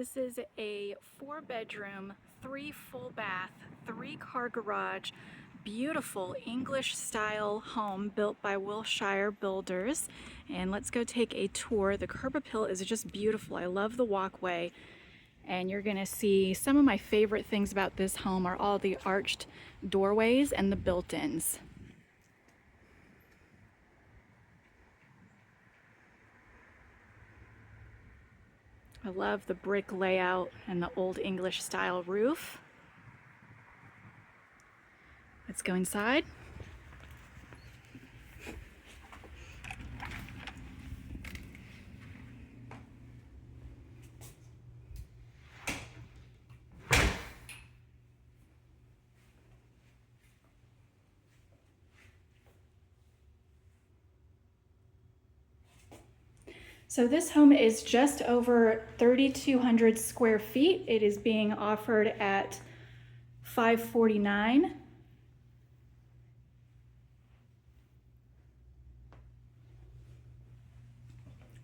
This is a 4-bedroom, 3 full bath, 3-car garage, beautiful English style home built by Wilshire Builders. And let's go take a tour. The curb appeal is just beautiful. I love the walkway. And you're gonna see some of my favorite things about this home are all the arched doorways and the built-ins. I love the brick layout and the old English style roof. Let's go inside. So this home is just over 3,200 square feet. It is being offered at $549.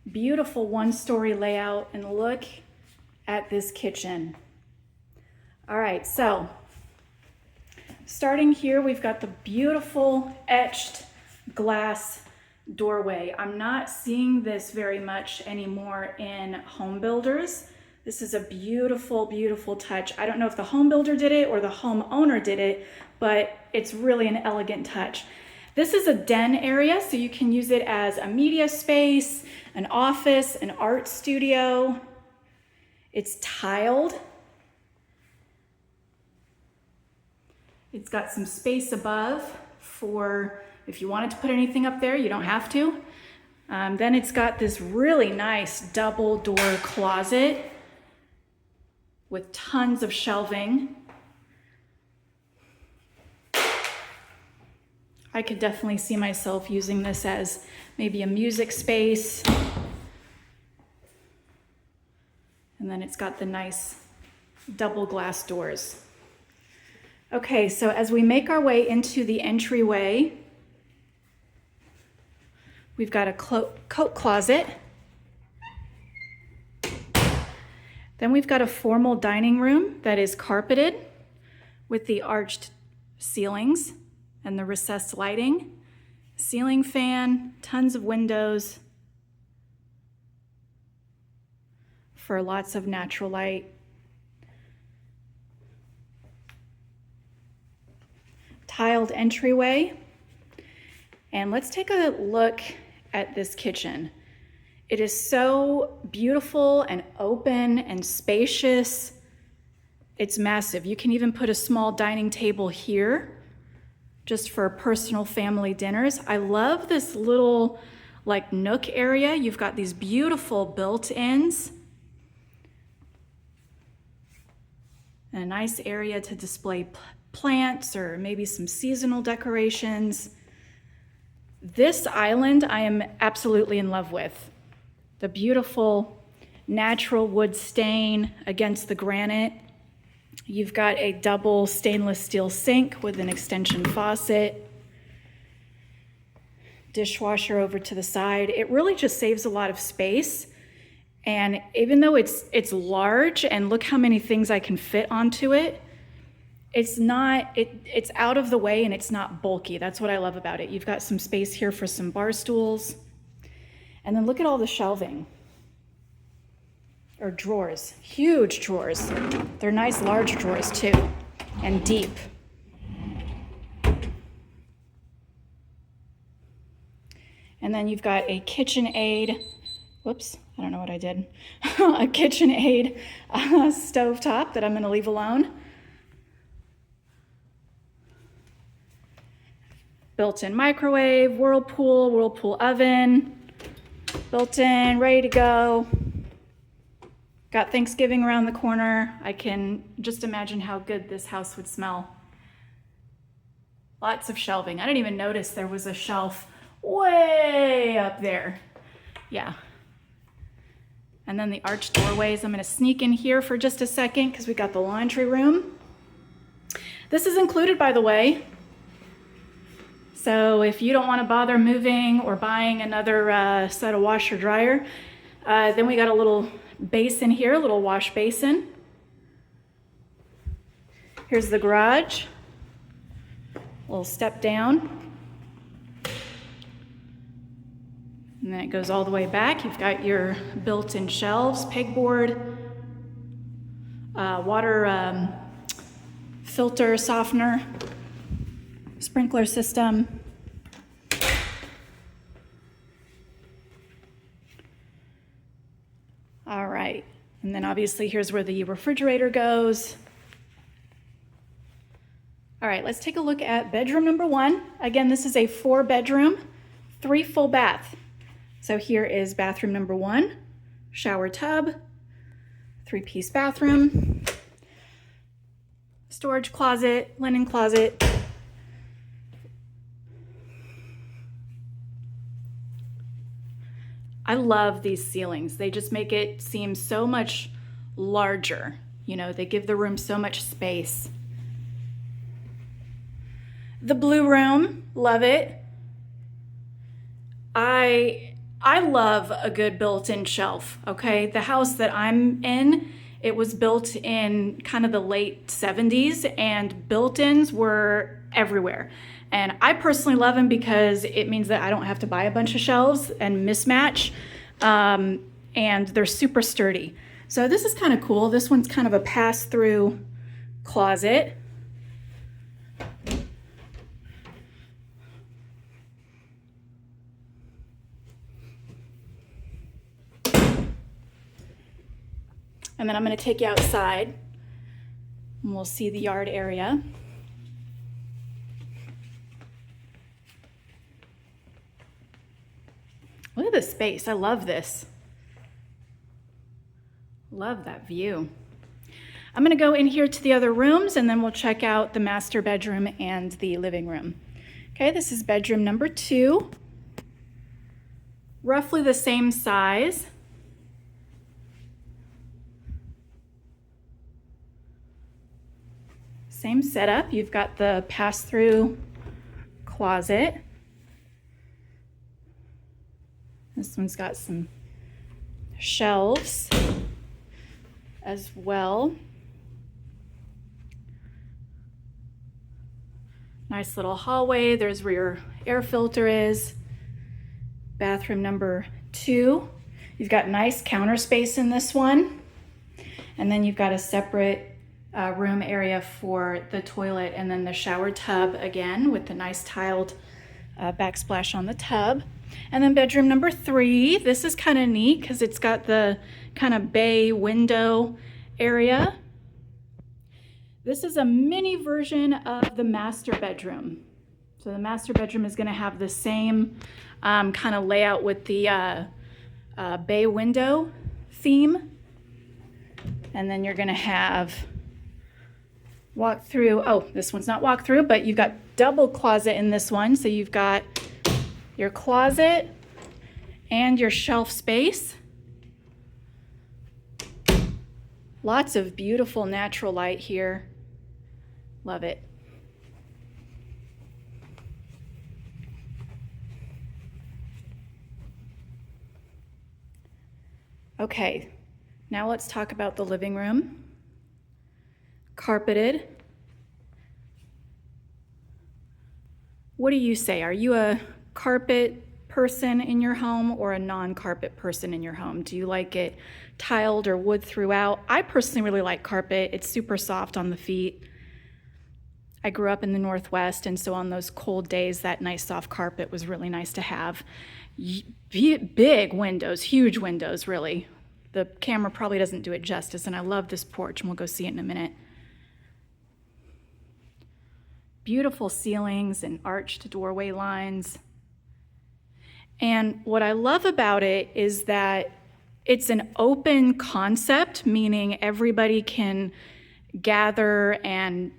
Beautiful one-story layout, and look at this kitchen. All right, so starting here, we've got the beautiful etched glass doorway. I'm not seeing this very much anymore in home builders. This is a beautiful, beautiful touch. I don't know if the home builder did it or the homeowner did it, but it's really an elegant touch. This is a den area, so you can use it as a media space, an office, an art studio. It's tiled. It's got some space above for if you wanted to put anything up there, you don't have to. Then it's got this really nice double door closet with tons of shelving. I could definitely see myself using this as maybe a music space. And then it's got the nice double glass doors. Okay, so as we make our way into the entryway, we've got a coat closet. Then we've got a formal dining room that is carpeted with the arched ceilings and the recessed lighting, ceiling fan, tons of windows for lots of natural light. Tiled entryway. And let's take a look at this kitchen. It is so beautiful and open and spacious. It's massive. You can even put a small dining table here just for personal family dinners. I love this little like nook area. You've got these beautiful built-ins and a nice area to display plants or maybe some seasonal decorations. This island I am absolutely in love with. The beautiful natural wood stain against the granite. You've got a double stainless steel sink with an extension faucet. Dishwasher over to the side. It really just saves a lot of space. And even though it's large, and look how many things I can fit onto it, it's out of the way and it's not bulky. That's what I love about it. You've got some space here for some bar stools. And then look at all the shelving. Or drawers, huge drawers. They're nice large drawers too, and deep. And then you've got a KitchenAid, whoops, I don't know what I did. A KitchenAid stovetop that I'm gonna leave alone. Built-in microwave, Whirlpool oven, built-in, ready to go. Got Thanksgiving around the corner. I can just imagine how good this house would smell. Lots of shelving. I didn't even notice there was a shelf way up there. Yeah. And then the arched doorways. I'm gonna sneak in here for just a second because we got the laundry room. This is included, by the way. So if you don't want to bother moving or buying another set of washer dryer, then we got a little basin here, a little wash basin. Here's the garage, a little step down. And then it goes all the way back. You've got your built-in shelves, pegboard, water filter, softener, sprinkler system. All right, and then obviously here's where the refrigerator goes. All right, let's take a look at bedroom number 1. Again, this is a 4-bedroom, 3 full bath. So here is bathroom number 1, shower tub, 3-piece bathroom, storage closet, linen closet. I love these ceilings. They just make it seem so much larger. You know, they give the room so much space. The blue room, love it. I love a good built-in shelf, okay? The house that I'm in, it was built in kind of the late 70s, and built-ins were everywhere. And I personally love them because it means that I don't have to buy a bunch of shelves and mismatch, and they're super sturdy. So this is kind of cool. This one's kind of a pass-through closet. And then I'm going to take you outside and we'll see the yard area. Look at the space. I love this. Love that view. I'm going to go in here to the other rooms and then we'll check out the master bedroom and the living room. Okay, this is bedroom number 2. Roughly the same size. Same setup. You've got the pass-through closet. This one's got some shelves as well. Nice little hallway. There's where your air filter is. Bathroom number 2. You've got nice counter space in this one. And then you've got a separate room area for the toilet, and then the shower tub again with the nice tiled backsplash on the tub. And then bedroom number 3, this is kind of neat because it's got the kind of bay window area. This is a mini version of the master bedroom. So the master bedroom is going to have the same kind of layout with the bay window theme. And then you're going to have walk through. Oh, this one's not walk through, but you've got double closet in this one. So you've got your closet and your shelf space. Lots of beautiful natural light here. Love it. Okay, now let's talk about the living room. Carpeted. What do you say? Are you a carpet person in your home or a non-carpet person in your home? Do you like it tiled or wood throughout? I personally really like carpet. It's super soft on the feet. I grew up in the Northwest, and so on those cold days, that nice soft carpet was really nice to have. Big windows, huge windows, really. The camera probably doesn't do it justice, and I love this porch, and we'll go see it in a minute. Beautiful ceilings and arched doorway lines. And what I love about it is that it's an open concept, meaning everybody can gather and,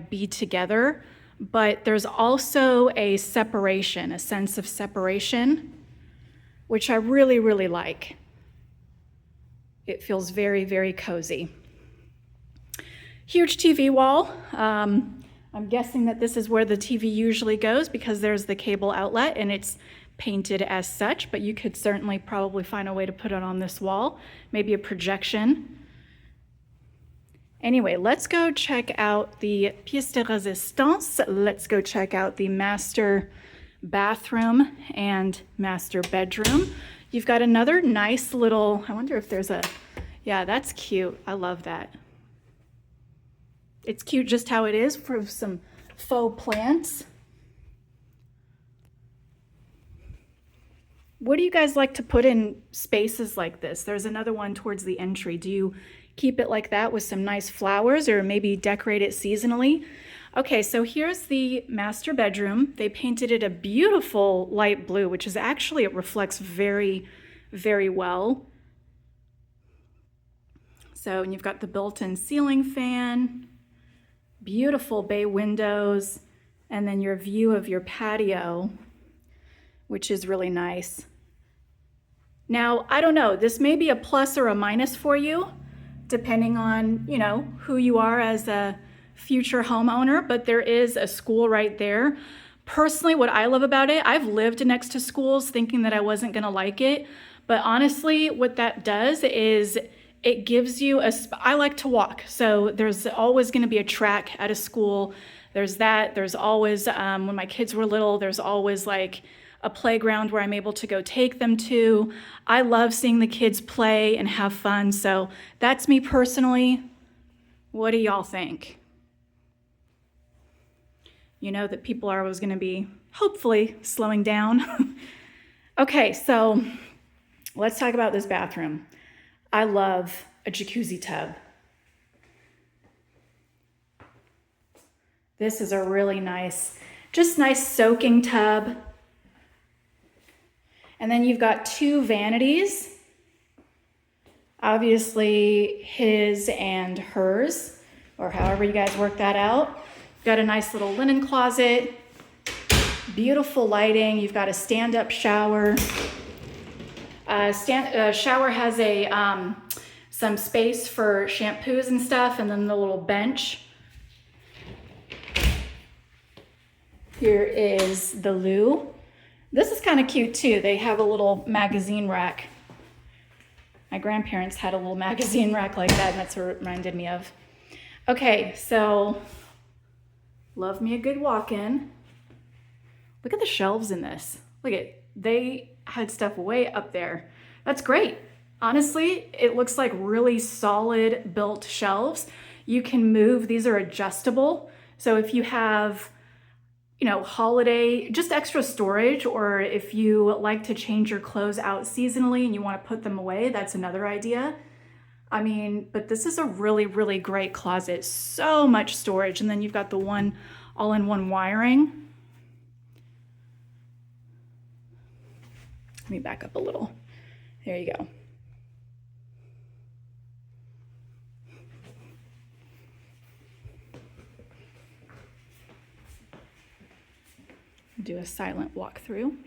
be together, but there's also a separation, a sense of separation, which I really, really like. It feels very, very cozy. Huge TV wall. I'm guessing that this is where the TV usually goes because there's the cable outlet and it's painted as such, but you could certainly probably find a way to put it on this wall, maybe a projection. Anyway, let's go check out the pièce de résistance. Let's go check out the master bathroom and master bedroom. You've got another nice little, I wonder if there's a, yeah, that's cute. I love that. It's cute just how it is for some faux plants. What do you guys like to put in spaces like this? There's another one towards the entry. Do you keep it like that with some nice flowers or maybe decorate it seasonally? Okay, so here's the master bedroom. They painted it a beautiful light blue, which is actually, it reflects very, very well. So, and you've got the built-in ceiling fan, beautiful bay windows, and then your view of your patio, which is really nice. Now, I don't know, this may be a plus or a minus for you, depending on, you know, who you are as a future homeowner, but there is a school right there. Personally, what I love about it, I've lived next to schools thinking that I wasn't gonna like it, but honestly, what that does is it gives you I like to walk, so there's always gonna be a track at a school. There's that, there's always, when my kids were little, there's always like a playground where I'm able to go take them to. I love seeing the kids play and have fun, so that's me personally. What do y'all think? You know that people are always gonna be, hopefully, slowing down. Okay, so let's talk about this bathroom. I love a jacuzzi tub. This is a really nice, just nice soaking tub. And then you've got two vanities, obviously his and hers, or however you guys work that out. You've got a nice little linen closet, beautiful lighting. You've got a stand-up shower. Shower has a some space for shampoos and stuff, and then the little bench. Here is the loo. This is kind of cute too. They have a little magazine rack. My grandparents had a little magazine rack like that, and that's what it reminded me of. Okay, so love me a good walk-in. Look at the shelves in this. Look at, they had stuff way up there. That's great. Honestly, it looks like really solid built shelves. You can move, these are adjustable. So if you have, you know, holiday, just extra storage, or if you like to change your clothes out seasonally and you want to put them away, that's another idea. I mean, but this is a really, really great closet. So much storage. And then you've got the one all-in-one wiring. Let me back up a little. There you go. Do a silent walkthrough.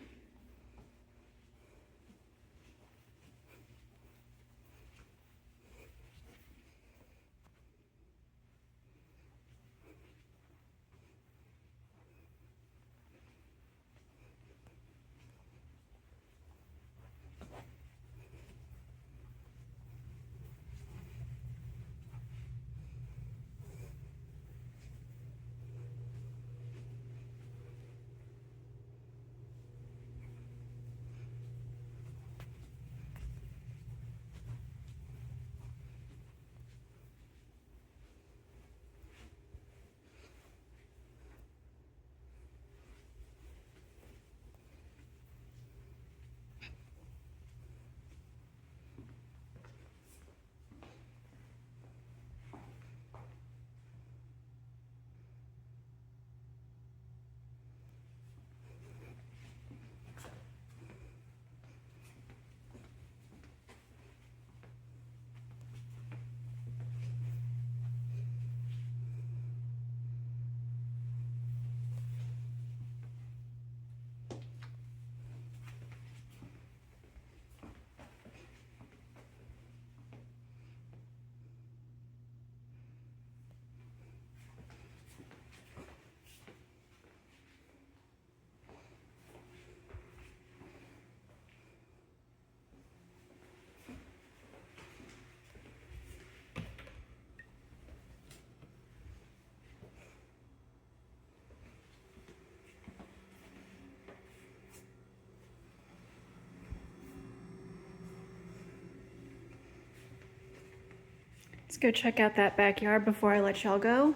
Let's go check out that backyard before I let y'all go.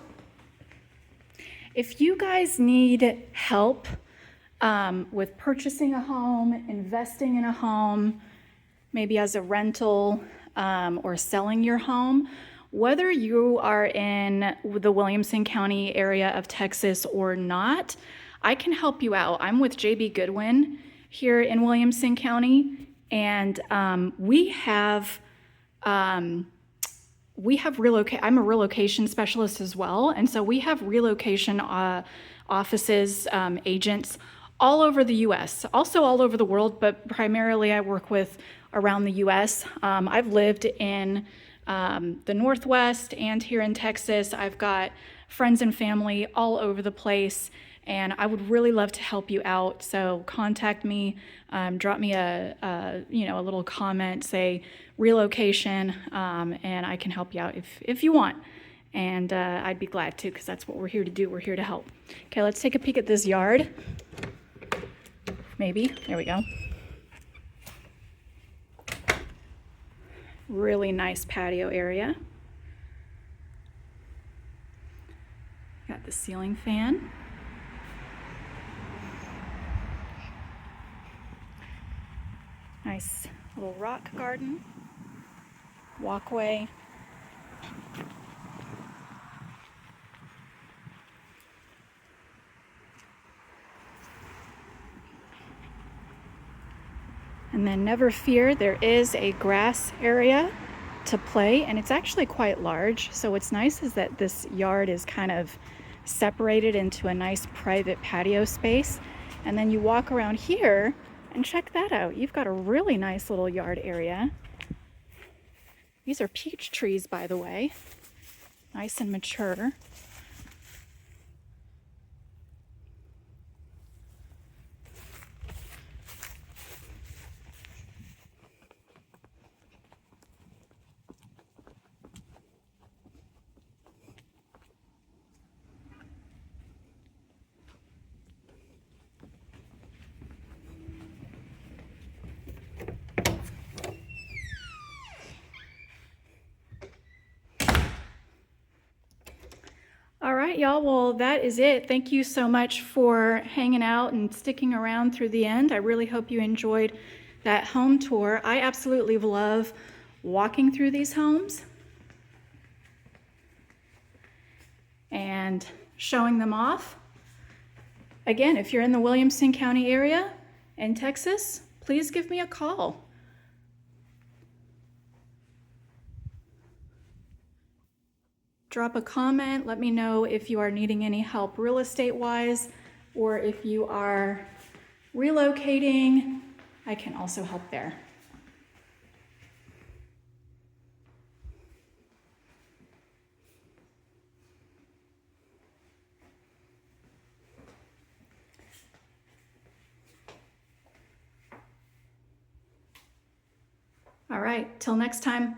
If you guys need help with purchasing a home, investing in a home, maybe as a rental or selling your home, whether you are in the Williamson County area of Texas or not, I can help you out. I'm with JB Goodwin here in Williamson County, and I'm a relocation specialist as well, and so we have relocation offices, agents all over the U.S., also all over the world, but primarily I work with around the U.S. I've lived in the Northwest and here in Texas. I've got friends and family all over the place, and I would really love to help you out. So contact me, drop me a little comment, say relocation, and I can help you out if you want. And I'd be glad to, because that's what we're here to do. We're here to help. Okay, let's take a peek at this yard. Maybe, there we go. Really nice patio area. Got the ceiling fan. Nice little rock garden, walkway. And then never fear, there is a grass area to play, and it's actually quite large. So what's nice is that this yard is kind of separated into a nice private patio space. And then you walk around here and check that out. You've got a really nice little yard area. These are peach trees, by the way, nice and mature. All right, y'all, well, that is it. Thank you so much for hanging out and sticking around through the end. I really hope you enjoyed that home tour. I absolutely love walking through these homes and showing them off. Again, if you're in the Williamson County area in Texas, please give me a call. Drop a comment, let me know if you are needing any help real estate wise, or if you are relocating, I can also help there. All right, till next time.